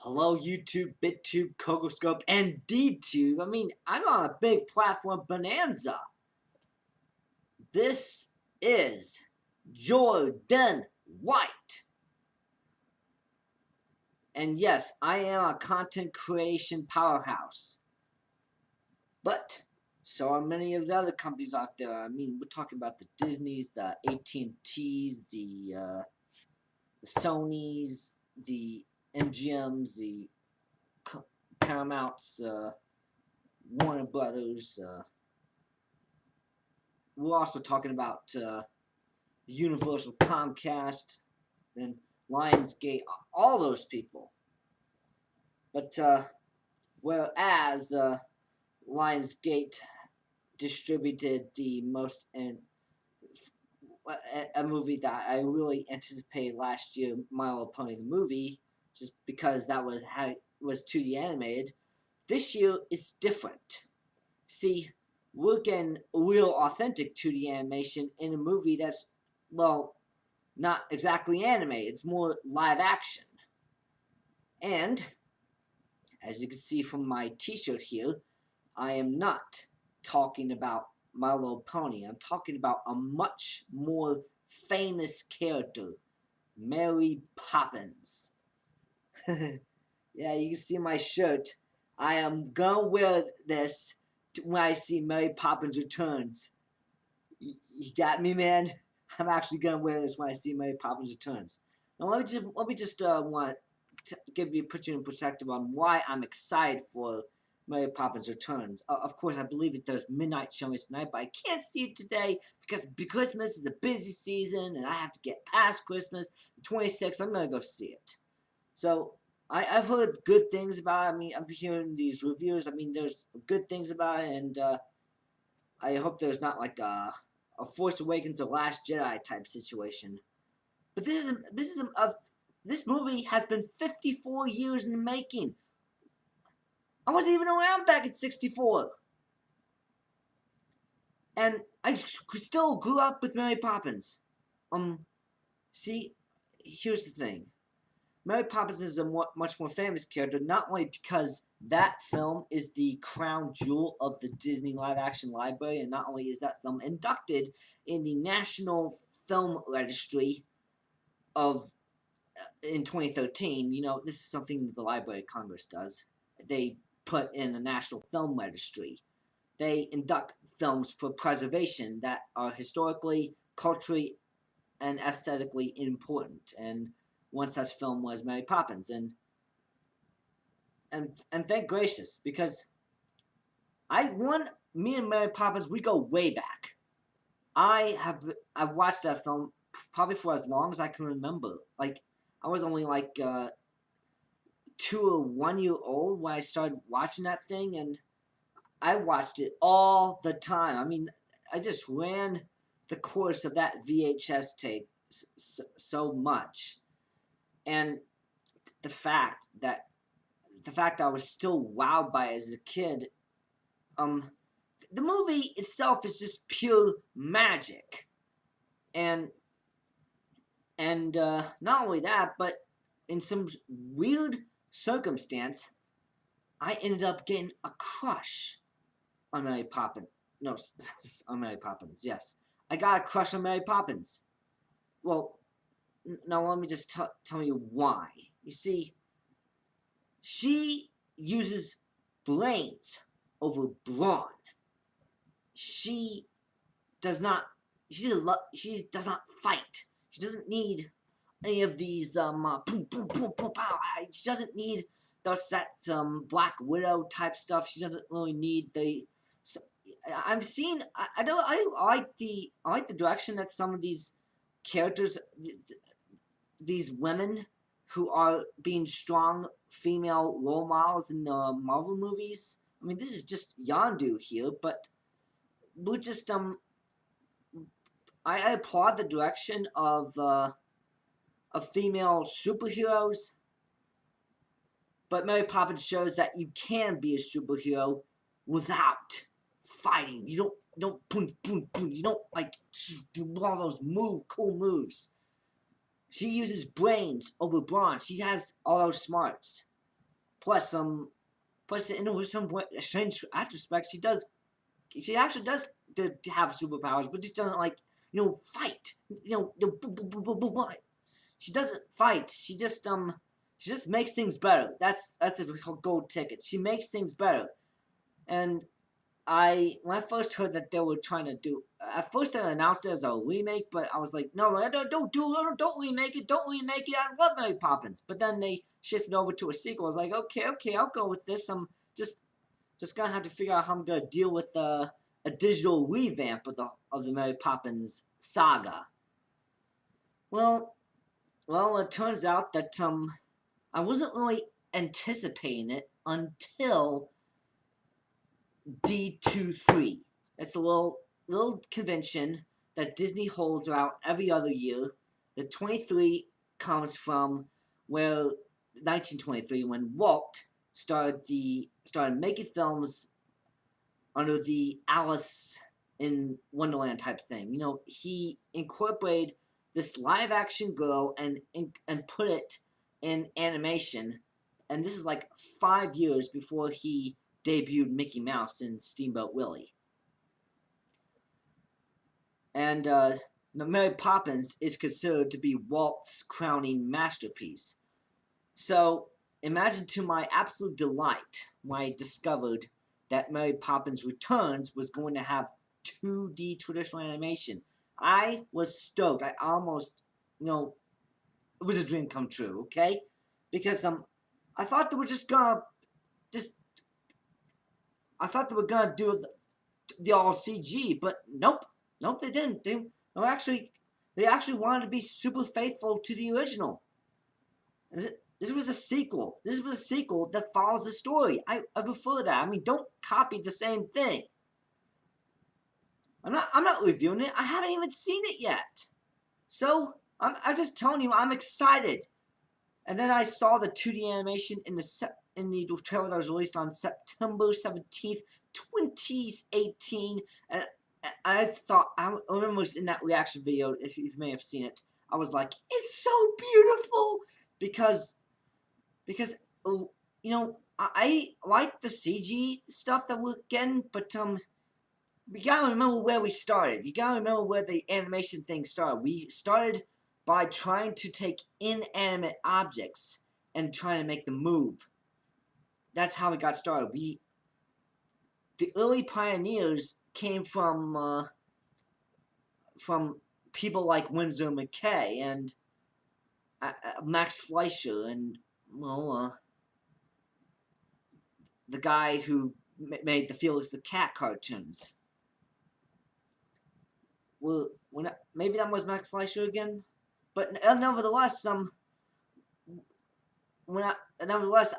Hello, YouTube, BitTube, Kogoscope, and DTube. I'm on a big platform bonanza. This is Jordan White. And yes, I am a content creation powerhouse. But so are many of the other companies out there. We're talking about the Disneys, the AT&Ts, the Sonys, the MGMs, the Paramounts, Warner Brothers. We're also talking about Universal, Comcast, and Lionsgate, all those people. But whereas Lionsgate distributed the most a movie that I really anticipated last year, My Little Pony the movie, just because that was 2D animated. This year it's different. See, we're getting real authentic 2D animation in a movie that's, well, not exactly animated. It's more live action. And as you can see from my t-shirt here, I am not talking about My Little Pony. I'm talking about a much more famous character, Mary Poppins. Yeah, you can see my shirt. I am gonna wear this when I see Mary Poppins Returns. You got me, man? I'm actually gonna wear this when I see Mary Poppins Returns. Now let me just want to put you in perspective on why I'm excited for Mary Poppins Returns. Of course, I believe it does midnight showings tonight, but I can't see it today because Christmas is a busy season and I have to get past Christmas. The 26th, I'm gonna go see it. So I've heard good things about it. I'm hearing these reviews. There's good things about it, and I hope there's not like a Force Awakens or Last Jedi type situation. But this movie has been 54 years in the making. I wasn't even around back at 64. And I still grew up with Mary Poppins. See, here's the thing. Mary Poppins is a much more famous character, not only because that film is the crown jewel of the Disney live-action library, and not only is that film inducted in the National Film Registry in 2013. This is something that the Library of Congress does. They put in a National Film Registry. They induct films for preservation that are historically, culturally, and aesthetically important. And one such film was Mary Poppins, and thank gracious, because me and Mary Poppins, we go way back. I've watched that film probably for as long as I can remember. Like, I was only like 2 or 1 year old when I started watching that thing, and I watched it all the time. I just ran the course of that VHS tape so much. And the fact I was still wowed by it as a kid, the movie itself is just pure magic. And not only that, but in some weird circumstance, I ended up getting a crush on Mary Poppins. No, on Mary Poppins, yes. I got a crush on Mary Poppins. Well, now let me just tell you why. You see, she uses brains over brawn. She does not fight. She doesn't need any of these boom boom boom boom pow. She doesn't need that Black Widow type stuff. She doesn't really need the. I'm seeing. I like the direction that some of these characters, these women who are being strong female role models in the Marvel movies. This is just Yondu here, but we're just I applaud the direction of female superheroes, but Mary Poppins shows that you can be a superhero without fighting. You don't boom boom boom. You don't like do all those cool moves. She uses brains over brawn. She has all those smarts. Plus, in some strange retrospect, she actually does have superpowers, but she doesn't like, fight. She doesn't fight. She just makes things better. That's a gold ticket. She makes things better. And when I first heard that they were trying to do, at first they announced it as a remake, but I was like, no, don't remake it. I love Mary Poppins. But then they shifted over to a sequel. I was like, okay, I'll go with this. I'm just gonna have to figure out how I'm gonna deal with a digital revamp of the Mary Poppins saga. Well, it turns out that I wasn't really anticipating it until D23. It's a little convention that Disney holds around every other year. The 23 comes from 1923, when Walt started making films under the Alice in Wonderland type thing. He incorporated this live action girl and put it in animation, and this is like 5 years before he debuted Mickey Mouse in Steamboat Willie. And Mary Poppins is considered to be Walt's crowning masterpiece. So imagine, to my absolute delight, when I discovered that Mary Poppins Returns was going to have 2D traditional animation. I was stoked. I almost, it was a dream come true, okay? Because I thought they were I thought they were gonna do the all CG, but nope, they didn't. They actually wanted to be super faithful to the original. This was a sequel. This was a sequel that follows the story. I prefer that. I mean, don't copy the same thing. I'm not reviewing it. I haven't even seen it yet. So I'm just telling you, I'm excited. And then I saw the 2D animation in the trailer that was released on September 17th, 2018, and I thought, I remember in that reaction video, if you may have seen it, I was like, it's so beautiful, because I like the CG stuff that we're getting, but we gotta remember where we started. You gotta remember where the animation thing started. We started by trying to take inanimate objects and trying to make them move. That's how we got started. The early pioneers came from people like Winsor McKay and Max Fleischer, and the guy who made the Felix the Cat cartoons. Well, maybe that was Max Fleischer again, but nevertheless,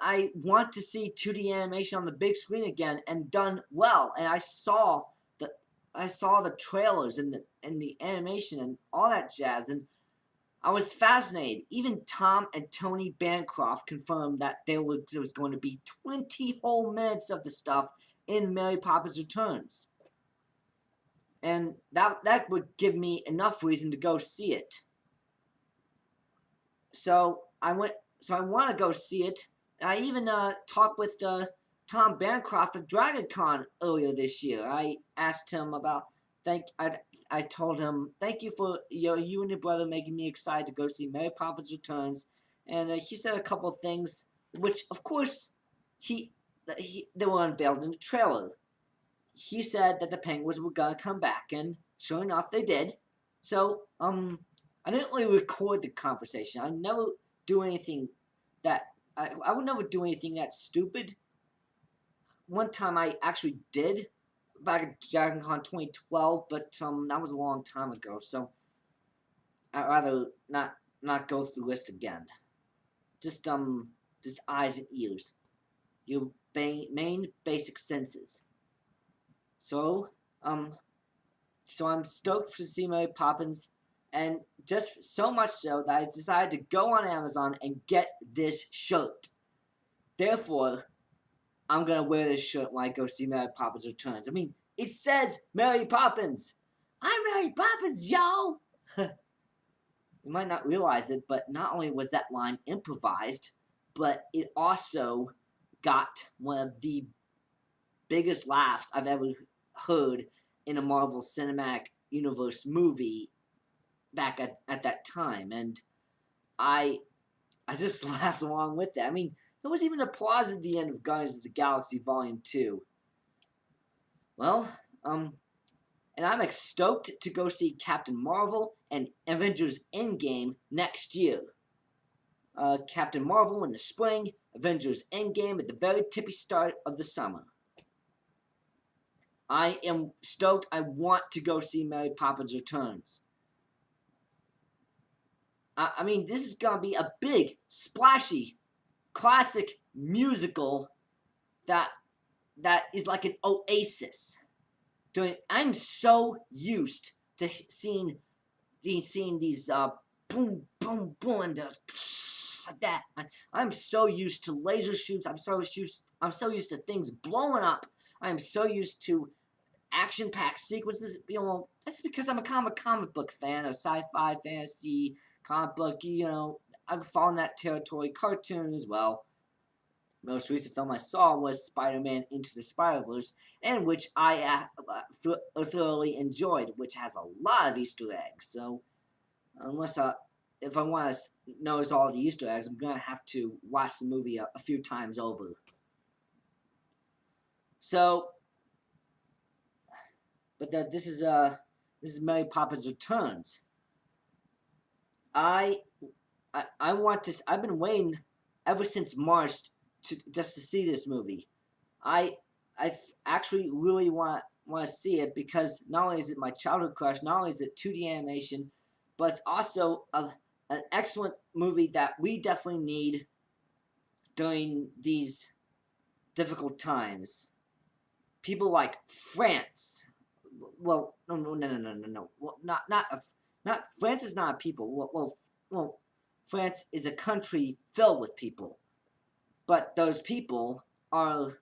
I want to see 2D animation on the big screen again, and done well. And I saw the trailers and the animation and all that jazz, and I was fascinated. Even Tom and Tony Bancroft confirmed that there was going to be 20 whole minutes of the stuff in Mary Poppins Returns. And that would give me enough reason to go see it. So I want to go see it. And I even talked with Tom Bancroft at Dragon Con earlier this year. I asked him about I told him, thank you for you and your brother making me excited to go see Mary Poppins Returns. And he said a couple of things, which of course they were unveiled in the trailer. He said that the penguins were gonna come back, and sure enough, they did. So I didn't really record the conversation. I never do anything that I would never do anything that stupid. One time I actually did, back at Dragon Con 2012, but that was a long time ago, so I'd rather not go through this again. Just eyes and ears, your main basic senses. So I'm stoked to see Mary Poppins, and just so much so that I decided to go on Amazon and get this shirt. Therefore, I'm gonna wear this shirt when I go see Mary Poppins Returns. I mean, it says Mary Poppins. I'm Mary Poppins, y'all! You might not realize it, but not only was that line improvised, but it also got one of the biggest laughs I've ever heard in a Marvel Cinematic Universe movie back at that time, and I just laughed along with that. I mean, there was even applause at the end of Guardians of the Galaxy Volume 2. Well, and I'm stoked to go see Captain Marvel and Avengers Endgame next year. Captain Marvel in the spring, Avengers Endgame at the very tippy start of the summer. I am stoked. I want to go see Mary Poppins Returns. I mean, this is going to be a big, splashy, classic musical that is like an oasis. I'm so used to seeing these boom, boom, boom, and like that. I'm so used to laser shoots. I'm so used to things blowing up. I'm so used to action-packed sequences. You know, that's because I'm a comic book fan, a sci-fi, fantasy comic book. You know, I've fallen that territory. Cartoon as well. Most recent film I saw was Spider-Man Into the Spider-Verse, and which I thoroughly enjoyed, which has a lot of Easter eggs. So, if I want to notice all the Easter eggs, I'm gonna have to watch the movie a few times over. So, but this is Mary Poppins Returns. I want to. I've been waiting ever since March just to see this movie. I actually really want to see it because not only is it my childhood crush, not only is it 2D animation, but it's also an excellent movie that we definitely need during these difficult times. People like France. Well, no. Well, not France is not a people. Well, France is a country filled with people. But those people are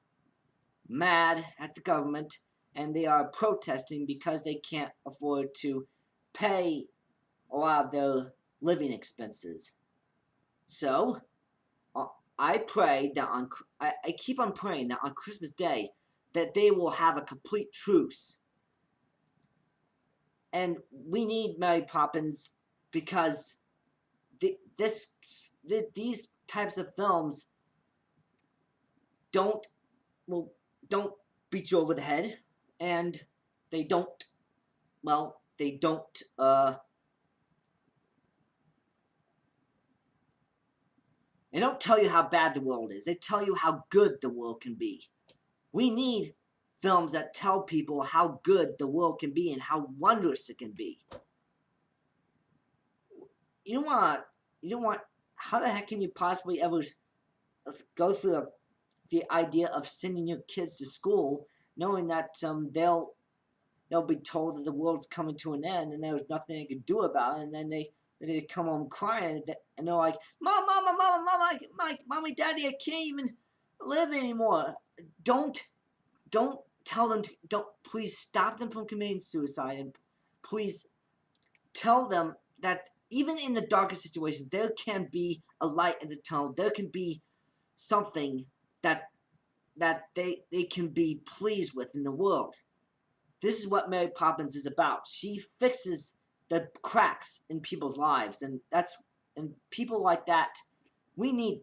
mad at the government, and they are protesting because they can't afford to pay a lot of their living expenses. So, I pray that I keep on praying that on Christmas Day that they will have a complete truce. And we need Mary Poppins because these types of films don't beat you over the head, and they don't tell you how bad the world is. They tell you how good the world can be. We need films that tell people how good the world can be and how wondrous it can be. You don't want. How the heck can you possibly ever go through the idea of sending your kids to school, knowing that they'll be told that the world's coming to an end and there's nothing they can do about it, and then they come home crying and they're like, Mommy, Daddy, I can't even live anymore. Don't tell them please stop them from committing suicide, and please tell them that even in the darkest situation, there can be a light in the tunnel. There can be something that they can be pleased with in the world. This is what Mary Poppins is about. She fixes the cracks in people's lives, and people like that. We need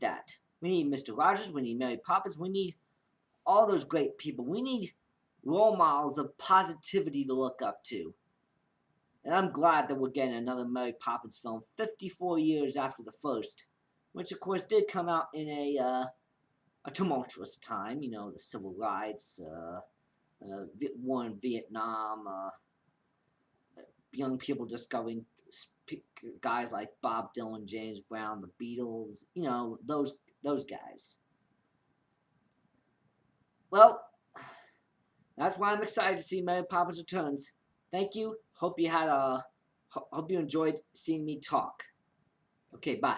that. We need Mr. Rogers. We need Mary Poppins. We need all those great people. We need role models of positivity to look up to. And I'm glad that we're getting another Mary Poppins film 54 years after the first, which of course did come out in a tumultuous time. You know, the civil rights, war in Vietnam, young people discovering guys like Bob Dylan, James Brown, the Beatles. You know, those guys. Well, that's why I'm excited to see Mary Poppins Returns. Thank you. Hope you enjoyed seeing me talk. Okay, bye.